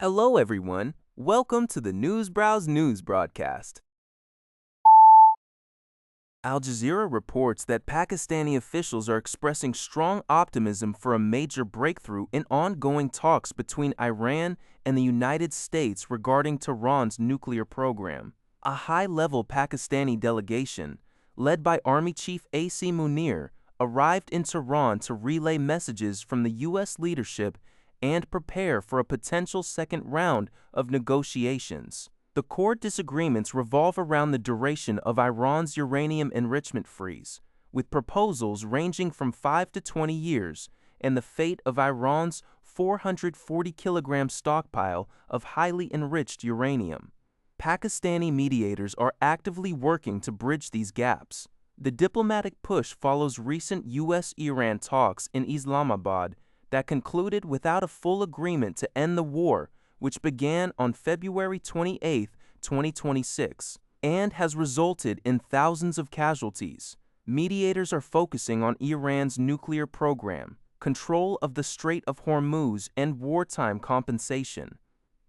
Hello, everyone. Welcome to the Newsbrowse News broadcast. Al Jazeera reports that Pakistani officials are expressing strong optimism for a major breakthrough in ongoing talks between Iran and the United States regarding Tehran's nuclear program. A high-level Pakistani delegation, led by Army Chief A.C. Munir, arrived in Tehran to relay messages from the U.S. leadership and prepare for a potential second round of negotiations. The core disagreements revolve around the duration of Iran's uranium enrichment freeze, with proposals ranging from 5 to 20 years, and the fate of Iran's 440-kilogram stockpile of highly enriched uranium. Pakistani mediators are actively working to bridge these gaps. The diplomatic push follows recent U.S.-Iran talks in Islamabad that concluded without a full agreement to end the war, which began on February 28, 2026, and has resulted in thousands of casualties. Mediators are focusing on Iran's nuclear program, control of the Strait of Hormuz, and wartime compensation.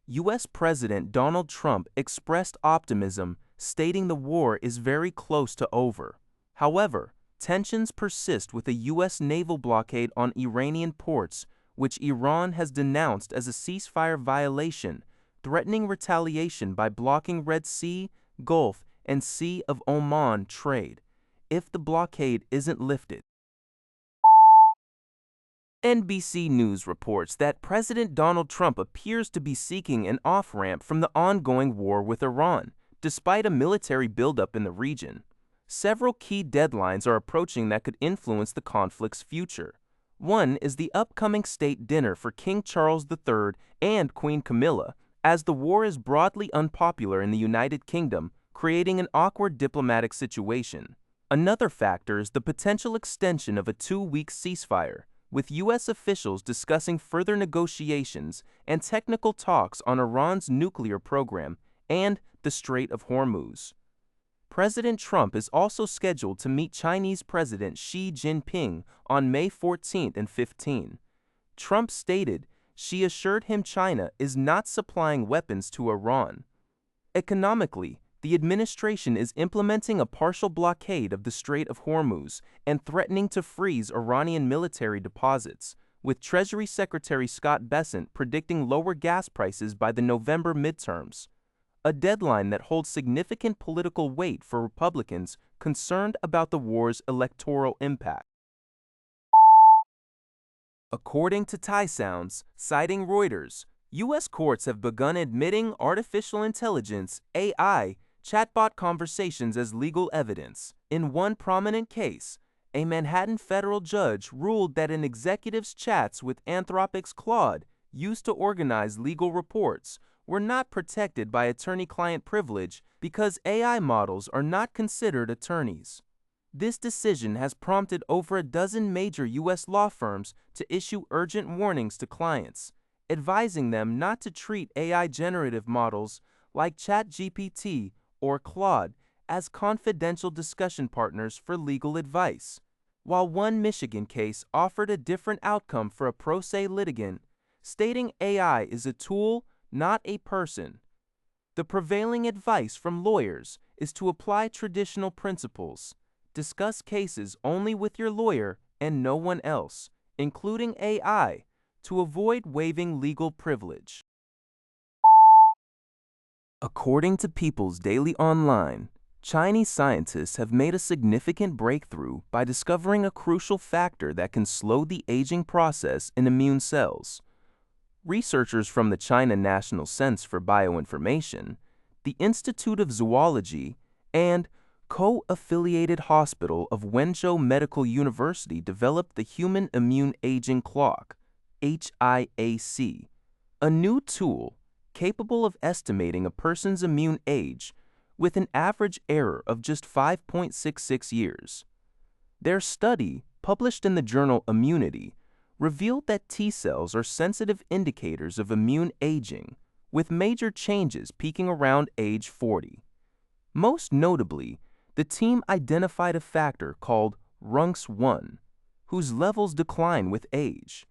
U.S. President Donald Trump expressed optimism, stating the war is very close to over. However, tensions persist with a U.S. naval blockade on Iranian ports, which Iran has denounced as a ceasefire violation, threatening retaliation by blocking Red Sea, Gulf, and Sea of Oman trade if the blockade isn't lifted. NBC News reports that President Donald Trump appears to be seeking an off-ramp from the ongoing war with Iran, despite a military buildup in the region. Several key deadlines are approaching that could influence the conflict's future. One is the upcoming state dinner for King Charles III and Queen Camilla, as the war is broadly unpopular in the United Kingdom, creating an awkward diplomatic situation. Another factor is the potential extension of a 2-week ceasefire, with U.S. officials discussing further negotiations and technical talks on Iran's nuclear program and the Strait of Hormuz. President Trump is also scheduled to meet Chinese President Xi Jinping on May 14 and 15. Trump stated Xi assured him China is not supplying weapons to Iran. Economically, the administration is implementing a partial blockade of the Strait of Hormuz and threatening to freeze Iranian military deposits, with Treasury Secretary Scott Bessent predicting lower gas prices by the November midterms, a deadline that holds significant political weight for Republicans concerned about the war's electoral impact. According to Thai Sounds, citing Reuters, U.S. courts have begun admitting artificial intelligence, AI, chatbot conversations as legal evidence. In one prominent case, a Manhattan federal judge ruled that an executive's chats with Anthropic's Claude, used to organize legal reports, were not protected by attorney-client privilege because AI models are not considered attorneys. This decision has prompted over a dozen major U.S. law firms to issue urgent warnings to clients, advising them not to treat AI generative models like ChatGPT or Claude as confidential discussion partners for legal advice. While one Michigan case offered a different outcome for a pro se litigant, stating AI is a tool, not a person. The prevailing advice from lawyers is to apply traditional principles, discuss cases only with your lawyer and no one else, including AI, to avoid waiving legal privilege. According to People's Daily Online, Chinese scientists have made a significant breakthrough by discovering a crucial factor that can slow the aging process in immune cells. Researchers from the China National Center for Bioinformation, the Institute of Zoology, and co-affiliated hospital of Wenzhou Medical University developed the Human Immune Aging Clock, HIAC, a new tool capable of estimating a person's immune age with an average error of just 5.66 years. Their study, published in the journal Immunity, revealed that T cells are sensitive indicators of immune aging, with major changes peaking around age 40. Most notably, the team identified a factor called RUNX1, whose levels decline with age.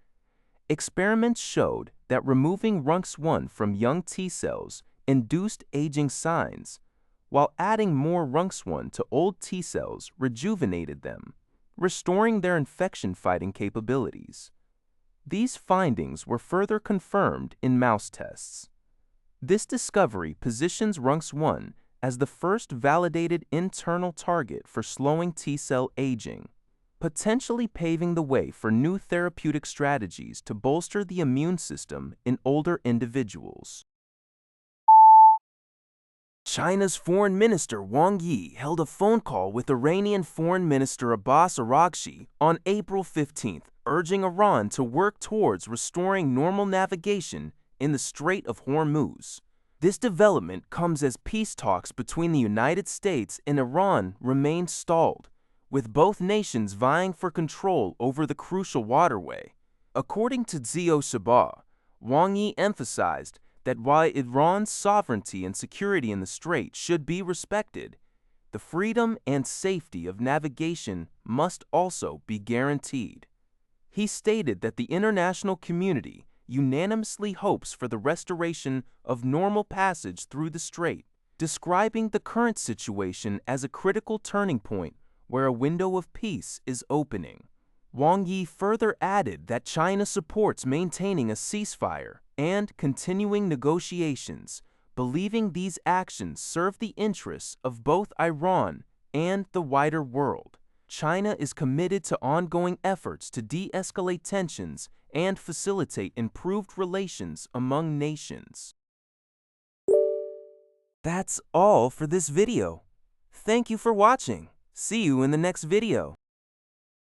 Experiments showed that removing RUNX1 from young T cells induced aging signs, while adding more RUNX1 to old T cells rejuvenated them, restoring their infection-fighting capabilities. These findings were further confirmed in mouse tests. This discovery positions RUNX1 as the first validated internal target for slowing T-cell aging, potentially paving the way for new therapeutic strategies to bolster the immune system in older individuals. China's Foreign Minister Wang Yi held a phone call with Iranian Foreign Minister Abbas Araghchi on April 15th, urging Iran to work towards restoring normal navigation in the Strait of Hormuz. This development comes as peace talks between the United States and Iran remain stalled, with both nations vying for control over the crucial waterway. According to Zio Sabah, Wang Yi emphasized that while Iran's sovereignty and security in the Strait should be respected, the freedom and safety of navigation must also be guaranteed. He stated that the international community unanimously hopes for the restoration of normal passage through the Strait, describing the current situation as a critical turning point where a window of peace is opening. Wang Yi further added that China supports maintaining a ceasefire and continuing negotiations, believing these actions serve the interests of both Iran and the wider world. China is committed to ongoing efforts to de-escalate tensions and facilitate improved relations among nations. That's all for this video. Thank you for watching. See you in the next video.